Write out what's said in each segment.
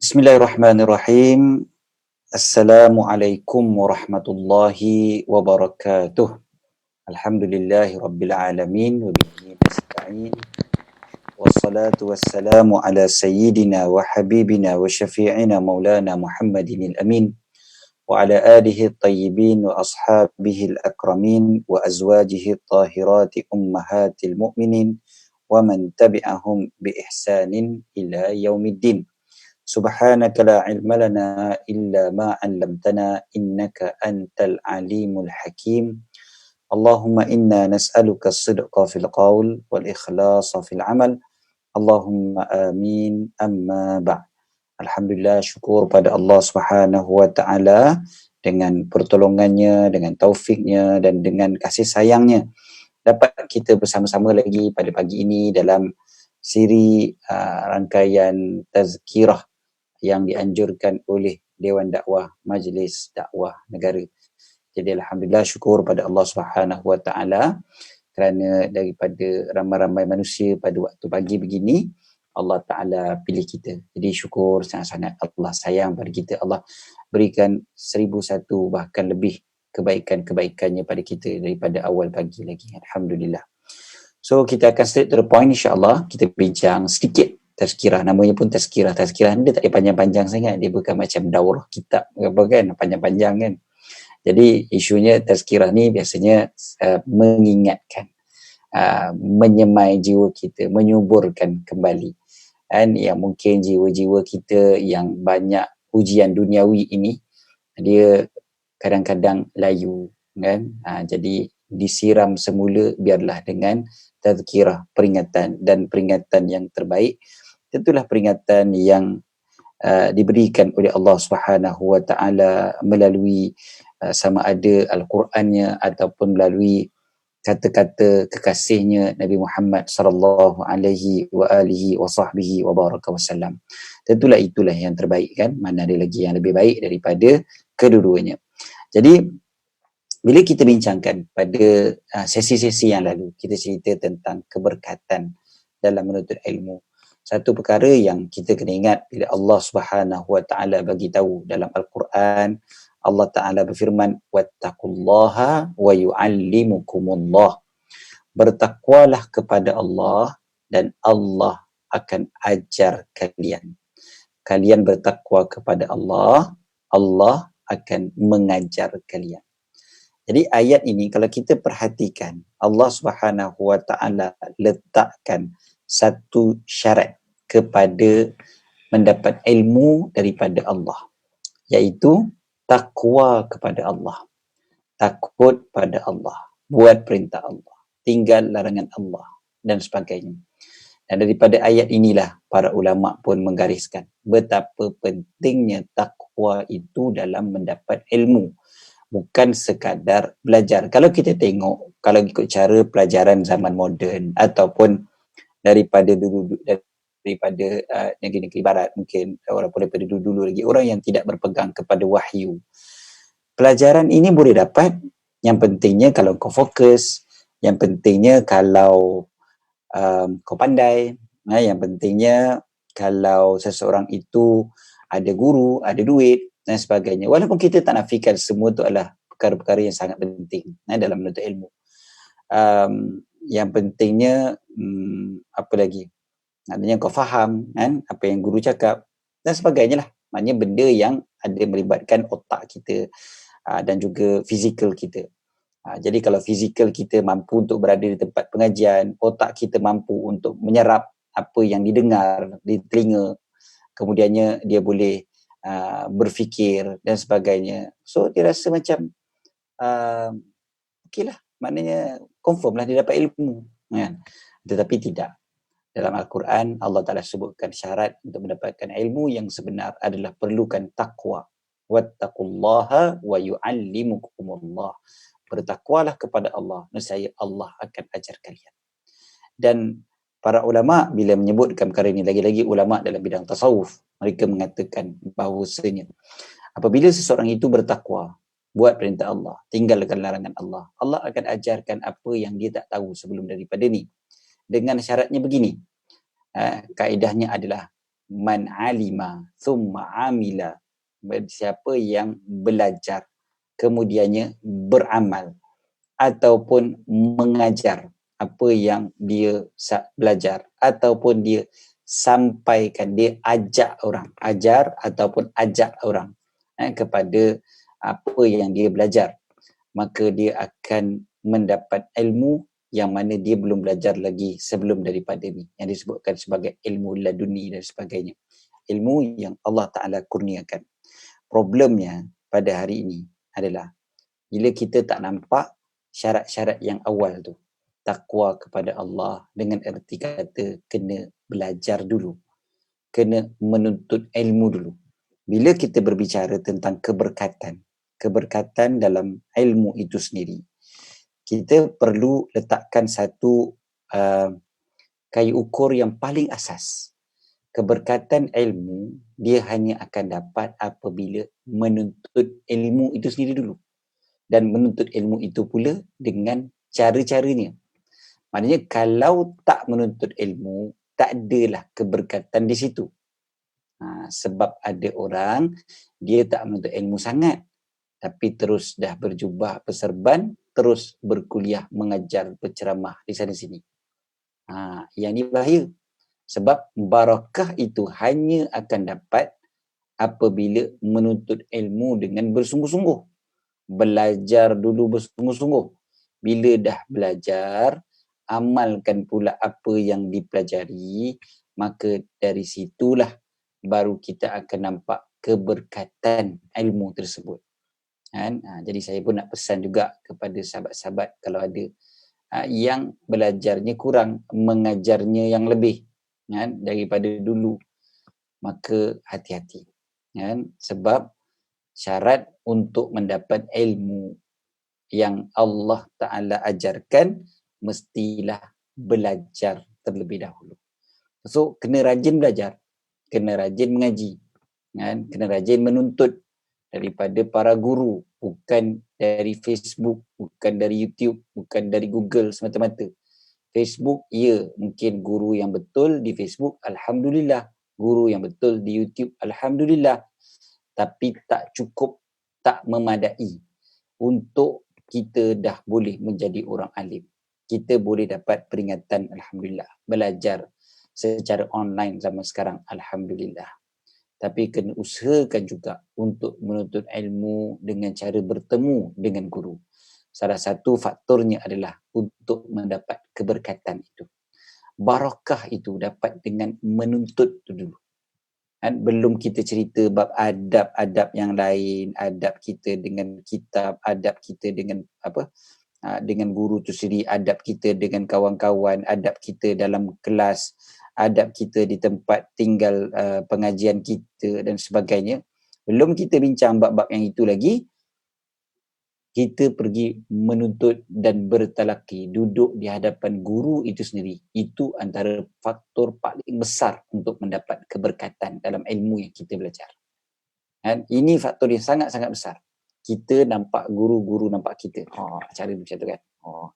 Bismillahirrahmanirrahim. Assalamualaikum warahmatullahi wabarakatuh. Alhamdulillahi rabbil alamin wa bihi nasta'in. Wassalatu wassalamu ala sayyidina wa habibina wa syafi'ina maulana Muhammadin al-amin wa ala alihi at-tayyibin wa ashabihi al-akramin wa azwajihi at-tahirati ummahatil mu'minin wa man tabi'ahum bi ihsanin ila yaumiddin. Subhanaka la ilma lana illa ma 'allamtana innaka antal alimul hakim. Allahumma inna nas'aluka as-sidqa fil qaul wal ikhlasa fil amal. Allahumma amin amma ba'd. Alhamdulillah, syukur pada Allah Subhanahu wa taala dengan pertolongannya, dengan taufiknya dan dengan kasih sayangnya dapat kita bersama-sama lagi pada pagi ini dalam siri rangkaian tazkirah yang dianjurkan oleh Dewan Dakwah Majlis Dakwah Negara. Jadi alhamdulillah, syukur pada Allah Subhanahu wa taala kerana daripada ramai-ramai manusia pada waktu pagi begini Allah Taala pilih kita. Jadi syukur sangat-sangat, Allah sayang pada kita. Allah berikan 1001 bahkan lebih kebaikan-kebaikannya pada kita daripada awal pagi lagi. Alhamdulillah. So kita akan straight to the point, insya-Allah. Kita bincang sedikit tazkirah. Namanya pun tazkirah. Tazkirah ni dia tak panjang-panjang sangat. Dia bukan macam daurah kitab apa kan, panjang-panjang kan. Jadi isunya tazkirah ni biasanya mengingatkan, menyemai jiwa kita, menyuburkan kembali. Dan yang mungkin jiwa-jiwa kita yang banyak ujian duniawi ini, dia kadang-kadang layu kan. Jadi disiram semula biarlah dengan tazkirah, peringatan, dan peringatan yang terbaik tentulah peringatan yang diberikan oleh Allah Subhanahu wa taala melalui sama ada Al-Qurannya ataupun melalui kata-kata kekasihnya Nabi Muhammad sallallahu alaihi wa alihi wa sahbihi wa baraka wasallam. Tentulah itulah yang terbaik kan, mana ada lagi yang lebih baik daripada kedua-duanya. Jadi bila kita bincangkan pada sesi-sesi yang lalu, kita cerita tentang keberkatan dalam menuntut ilmu. Satu perkara yang kita kena ingat bila Allah Subhanahu wa taala bagi tahu dalam Al-Quran, Allah Taala berfirman, wattaqullaha wa yu'allimukumullah. Bertakwalah kepada Allah dan Allah akan ajar kalian. Kalian bertakwa kepada Allah, Allah akan mengajar kalian. Jadi ayat ini kalau kita perhatikan, Allah Subhanahu wa taala letakkan satu syarat kepada mendapat ilmu daripada Allah, iaitu takwa kepada Allah, takut pada Allah, buat perintah Allah, tinggal larangan Allah dan sebagainya. Dan daripada ayat inilah para ulama pun menggariskan betapa pentingnya takwa itu dalam mendapat ilmu, bukan sekadar belajar. Kalau kita tengok, kalau ikut cara pelajaran zaman moden ataupun daripada negeri-negeri barat, mungkin walaupun daripada dulu-dulu lagi, orang yang tidak berpegang kepada wahyu, pelajaran ini boleh dapat, yang pentingnya kalau kau fokus, yang pentingnya kalau kau pandai, yang pentingnya kalau seseorang itu ada guru, ada duit dan sebagainya. Walaupun kita tak nafikan semua itu adalah perkara-perkara yang sangat penting dalam menuntut ilmu. Yang pentingnya apa lagi? Maknanya kau faham kan apa yang guru cakap dan sebagainya lah. Maknanya benda yang ada melibatkan otak kita dan juga fizikal kita. Jadi kalau fizikal kita mampu untuk berada di tempat pengajian, otak kita mampu untuk menyerap apa yang didengar di telinga, kemudiannya dia boleh berfikir dan sebagainya. So dia rasa macam okey lah, maknanya confirm lah dia dapat ilmu kan? Tetapi tidak. Dalam Al-Quran, Allah Ta'ala sebutkan syarat untuk mendapatkan ilmu yang sebenar adalah perlukan takwa. Wattaqullaha wa yu'allimukumullah. Bertakwalah kepada Allah, nescaya Allah akan ajar kalian. Dan para ulama bila menyebutkan perkara ini, lagi-lagi ulama dalam bidang tasawuf, mereka mengatakan bahawasanya apabila seseorang itu bertakwa, buat perintah Allah, tinggalkan larangan Allah, Allah akan ajarkan apa yang dia tak tahu sebelum daripada ni. Dengan syaratnya begini, kaedahnya adalah man alima thumma amila, siapa yang belajar kemudiannya beramal ataupun mengajar apa yang dia belajar ataupun dia sampaikan, dia ajak orang, ajar ataupun ajak orang kepada apa yang dia belajar, maka dia akan mendapat ilmu yang mana dia belum belajar lagi sebelum daripada ni, yang disebutkan sebagai ilmu laduni dan sebagainya, ilmu yang Allah Ta'ala kurniakan. Problemnya pada hari ini adalah bila kita tak nampak syarat-syarat yang awal tu, takwa kepada Allah dengan erti kata kena belajar dulu, kena menuntut ilmu dulu. Bila kita berbicara tentang keberkatan dalam ilmu itu sendiri, kita perlu letakkan satu kayu ukur yang paling asas. Keberkatan ilmu dia hanya akan dapat apabila menuntut ilmu itu sendiri dulu, dan menuntut ilmu itu pula dengan cara-caranya. Maknanya kalau tak menuntut ilmu, tak adalah keberkatan di situ. Sebab ada orang dia tak menuntut ilmu sangat, tapi terus dah berjubah berserban, terus berkuliah, mengajar, berceramah di sana sini. Yang ni bahaya. Sebab barakah itu hanya akan dapat apabila menuntut ilmu dengan bersungguh-sungguh. Belajar dulu bersungguh-sungguh. Bila dah belajar, amalkan pula apa yang dipelajari, maka dari situlah baru kita akan nampak keberkatan ilmu tersebut. Jadi saya pun nak pesan juga kepada sahabat-sahabat, kalau ada yang belajarnya kurang, mengajarnya yang lebih daripada dulu, maka hati-hati. Sebab syarat untuk mendapat ilmu yang Allah Ta'ala ajarkan, mestilah belajar terlebih dahulu. So, kena rajin belajar, kena rajin mengaji, kena rajin menuntut daripada para guru, bukan dari Facebook, bukan dari YouTube, bukan dari Google semata-mata. Facebook, ya, mungkin guru yang betul di Facebook, alhamdulillah. Guru yang betul di YouTube, alhamdulillah. Tapi tak cukup, tak memadai untuk kita dah boleh menjadi orang alim. Kita boleh dapat peringatan, alhamdulillah. Belajar secara online zaman sekarang, alhamdulillah. Tapi kena usahakan juga untuk menuntut ilmu dengan cara bertemu dengan guru. Salah satu faktornya adalah untuk mendapat keberkatan itu. Barakah itu dapat dengan menuntut itu dulu. Belum kita cerita bab adab-adab yang lain, adab kita dengan kitab, adab kita dengan dengan guru tu sendiri, adab kita dengan kawan-kawan, adab kita dalam kelas, adab kita di tempat tinggal pengajian kita dan sebagainya. Belum kita bincang bab-bab yang itu lagi, kita pergi menuntut dan bertalaki, duduk di hadapan guru itu sendiri. Itu antara faktor paling besar untuk mendapat keberkatan dalam ilmu yang kita belajar. Ini faktor yang sangat-sangat besar. Kita nampak guru-guru nampak kita. Cara macam tu kan.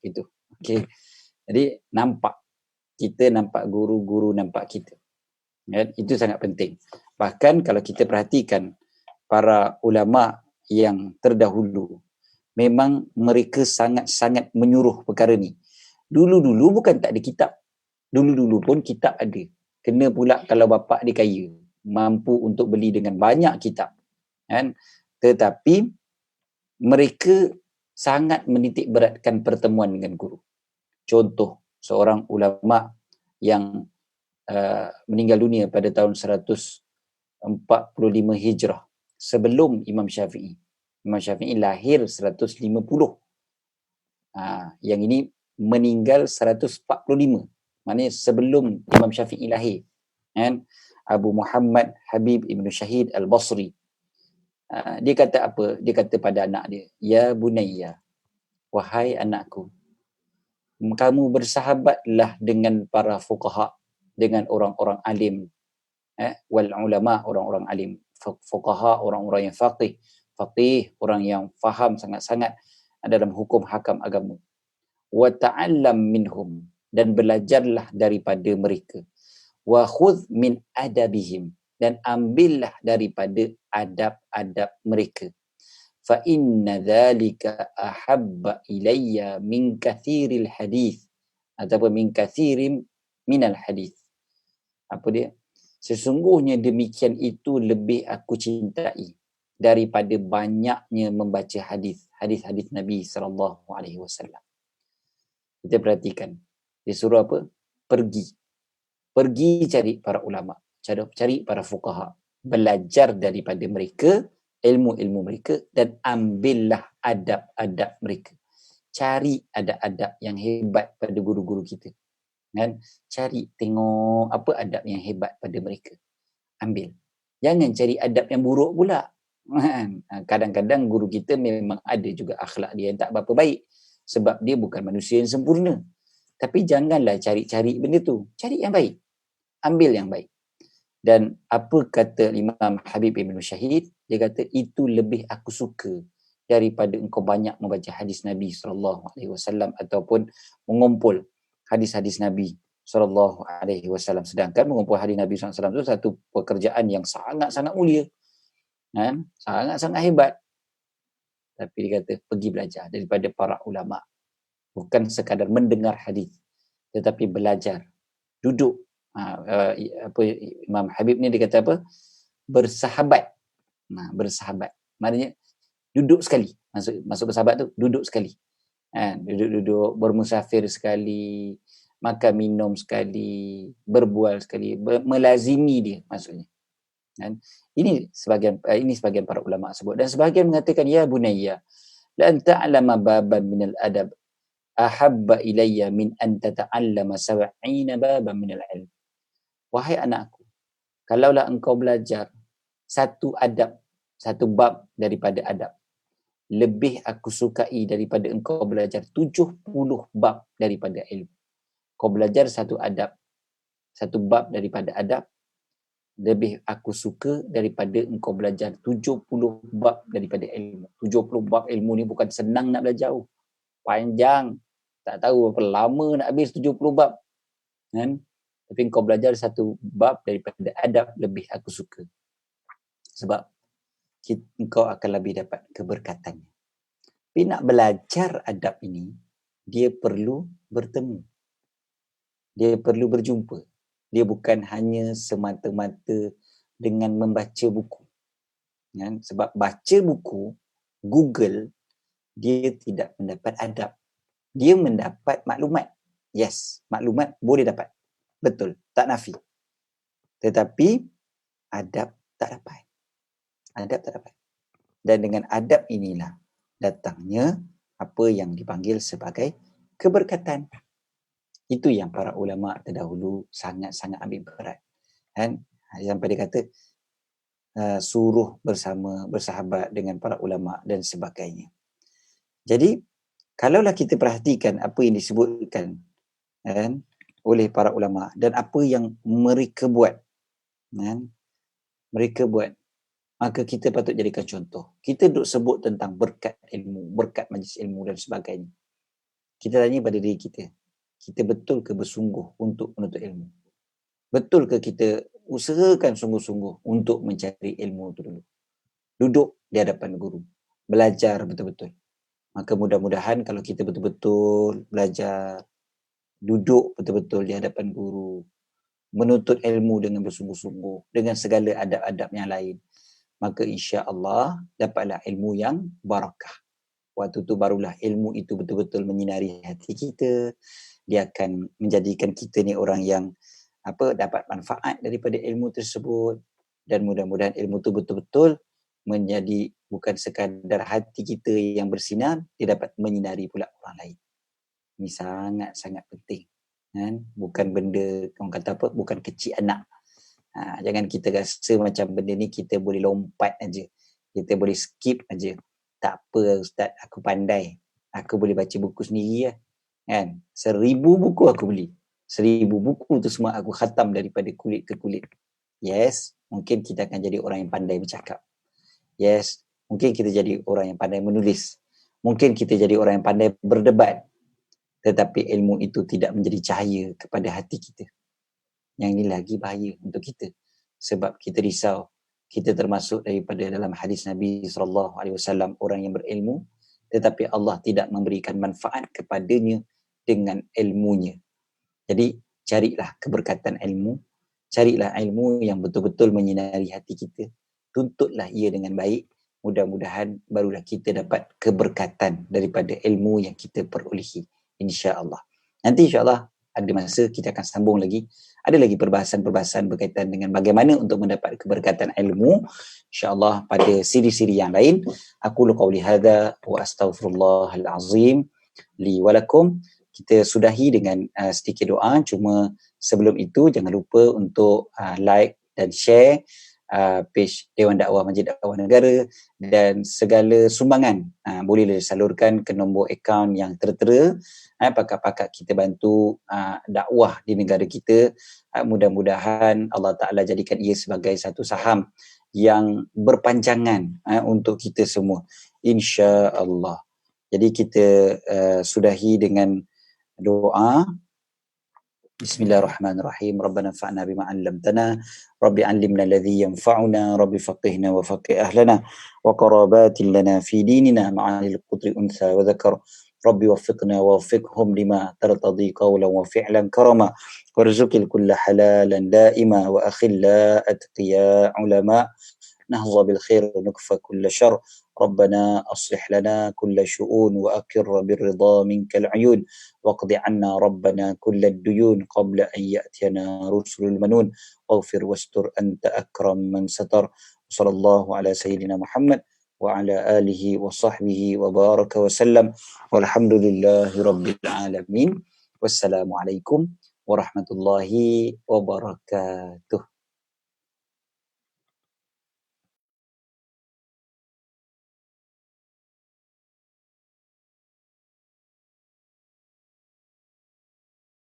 Itu. Okay. Jadi nampak. Kita nampak guru-guru nampak kita. Itu sangat penting. Bahkan kalau kita perhatikan para ulama yang terdahulu, memang mereka sangat-sangat menyuruh perkara ni. Dulu-dulu bukan tak ada kitab. Dulu-dulu pun kitab ada. Kena pula kalau bapa dia kaya, mampu untuk beli dengan banyak kitab. Tetapi mereka sangat menitik beratkan pertemuan dengan guru. Contoh, seorang ulama yang meninggal dunia pada tahun 145 Hijrah, sebelum Imam Syafi'i. Imam Syafi'i lahir 150. Yang ini meninggal 145. Maknanya sebelum Imam Syafi'i lahir. Abu Muhammad Habib Ibn Syahid Al-Basri. Dia kata apa? Dia kata pada anak dia, ya bunayya, wahai anakku, kamu bersahabatlah dengan para fuqaha, dengan orang-orang alim. Wal ulama, orang-orang alim. Fuqaha, orang-orang yang faqih, orang yang faham sangat-sangat dalam hukum hakam agama. Wa ta'allam minhum, dan belajarlah daripada mereka. wa khudh min adabihim, dan ambillah daripada adab-adab mereka. Fa inna dzalika ahabba ilayya min kathiril hadis, ataupun min kathirim minal hadis. Apa dia? Sesungguhnya demikian itu lebih aku cintai daripada banyaknya membaca hadis Nabi sallallahu alaihi wasallam. Kita perhatikan. Dia suruh apa? Pergi cari para ulama, cari para fuqaha, belajar daripada mereka, ilmu-ilmu mereka, dan ambillah adab-adab mereka. Cari adab-adab yang hebat pada guru-guru kita. Kan? Cari, tengok apa adab yang hebat pada mereka. Ambil. Jangan cari adab yang buruk pula. Kadang-kadang guru kita memang ada juga akhlak dia yang tak berapa baik. Sebab dia bukan manusia yang sempurna. Tapi janganlah cari-cari benda tu. Cari yang baik. Ambil yang baik. Dan apa kata Imam Habib Ibn Syahid? Dia kata, itu lebih aku suka daripada engkau banyak membaca hadis Nabi SAW ataupun mengumpul hadis-hadis Nabi SAW. Sedangkan mengumpul hadis Nabi SAW itu satu pekerjaan yang sangat-sangat mulia. Kan? Sangat-sangat hebat. Tapi dia kata, pergi belajar daripada para ulama. Bukan sekadar mendengar hadis, tetapi belajar. Duduk. Imam Habib ni dia kata apa? Bersahabat. Bersahabat. Maknanya, duduk sekali. Masuk bersahabat tu, duduk sekali. Duduk-duduk, bermusafir sekali, makan minum sekali, berbual sekali, melazimi dia maksudnya. Ini sebagian para ulama sebut, dan sebagian mengatakan, ya bunayya la ta'lama baban minal adab ahabba ilayya min an tata'allama 70 baban minal ilm. Wahai anakku, kalaulah engkau belajar satu adab, satu bab daripada adab, lebih aku sukai daripada engkau belajar 70 bab daripada ilmu. Kau belajar satu adab, satu bab daripada adab, lebih aku suka daripada engkau belajar 70 bab daripada ilmu. 70 bab ilmu ni bukan senang nak belajar. Panjang. Tak tahu berapa lama nak habis 70 bab. Kan? Tapi engkau belajar satu bab daripada adab, lebih aku suka. Sebab engkau akan lebih dapat keberkatannya. Tapi nak belajar adab ini, dia perlu bertemu. Dia perlu berjumpa. Dia bukan hanya semata-mata dengan membaca buku. Kan? Sebab baca buku, Google, dia tidak mendapat adab. Dia mendapat maklumat. Yes, maklumat boleh dapat. Betul, tak nafi. Tetapi adab tak dapat. Adab tak dapat. Dan dengan adab inilah datangnya apa yang dipanggil sebagai keberkatan. Itu yang para ulama terdahulu sangat-sangat ambil berat. Kan? Sampai dia kata suruh bersahabat dengan para ulama dan sebagainya. Jadi kalaulah kita perhatikan apa yang disebutkan kan, oleh para ulama dan apa yang mereka buat, kan? Mereka buat, maka kita patut jadikan contoh. Kita duk sebut tentang berkat ilmu, berkat majlis ilmu dan sebagainya. Kita tanya pada diri kita, kita betul ke bersungguh untuk menuntut ilmu? Betul ke kita usahakan sungguh-sungguh untuk mencari ilmu itu dulu? Duduk di hadapan guru, belajar betul-betul. Maka mudah-mudahan kalau kita betul-betul belajar, duduk betul-betul di hadapan guru, menuntut ilmu dengan bersungguh-sungguh, dengan segala adab-adab yang lain, maka insya-Allah dapatlah ilmu yang barakah. Waktu tu barulah ilmu itu betul-betul menyinari hati kita. Dia akan menjadikan kita ni orang yang dapat manfaat daripada ilmu tersebut, dan mudah-mudahan ilmu tu betul-betul menjadi bukan sekadar hati kita yang bersinar, dia dapat menyinari pula orang lain. Ini sangat-sangat penting. Kan? Bukan benda, orang kata apa, bukan kecil anak. Jangan kita rasa macam benda ni kita boleh lompat aja. Kita boleh skip aja. Tak apa Ustaz, aku pandai. Aku boleh baca buku sendiri lah. Kan? 1000 buku aku beli. 1000 buku tu semua aku khatam daripada kulit ke kulit. Yes, mungkin kita akan jadi orang yang pandai bercakap. Yes, mungkin kita jadi orang yang pandai menulis. Mungkin kita jadi orang yang pandai berdebat. Tetapi ilmu itu tidak menjadi cahaya kepada hati kita. yang ini lagi bahaya untuk kita. Sebab kita risau, kita termasuk daripada dalam hadis Nabi SAW, orang yang berilmu, tetapi Allah tidak memberikan manfaat kepadanya dengan ilmunya. Jadi carilah keberkatan ilmu, carilah ilmu yang betul-betul menyinari hati kita, tuntutlah ia dengan baik, mudah-mudahan barulah kita dapat keberkatan daripada ilmu yang kita perolehi, insya-Allah. Nanti insya-Allah ada masa kita akan sambung lagi. Ada lagi perbahasan-perbahasan berkaitan dengan bagaimana untuk mendapat keberkatan ilmu, insya-Allah pada siri-siri yang lain. Aku qauli hadza wa astaghfirullahal azim li wa lakum. Kita sudahi dengan sedikit doa. Cuma sebelum itu jangan lupa untuk like dan share page Dewan Dakwah Masjid Dakwah Negara, dan segala sumbangan bolehlah disalurkan ke nombor akaun yang tertera. Pakar-pakar kita bantu dakwah di negara kita. Mudah-mudahan Allah Ta'ala jadikan ia sebagai satu saham yang berpanjangan untuk kita semua, insya-Allah. Jadi kita sudahi dengan doa. Bismillahirrahmanirrahim. Rabbana anfa'na bima 'allamtana, Rabbi 'allimna alladhi yanfa'una, Rabbi faqihna wa faqih ahlana wa qarabatin lana fi dinina ma'anil qudri untha wa dhakar. Rabbi waffiqna wa waffiqhum lima tartadi qawlan wa fi'lan karama warzuqil kulla halalan da'ima wa akhil la atqiya ulama نهض بالخير ونكفى كل شر. ربنا أصلح لنا كل شؤون وأقر بالرضا منك العيون واقض عنا ربنا كل الديون قبل أن يأتينا رسل المنون واغفر واستر أنت أكرم من ستر. صلى الله على سيدنا محمد وعلى آله وصحبه وبارك وسلم والحمد لله رب العالمين. والسلام عليكم warahmatullahi wabarakatuh.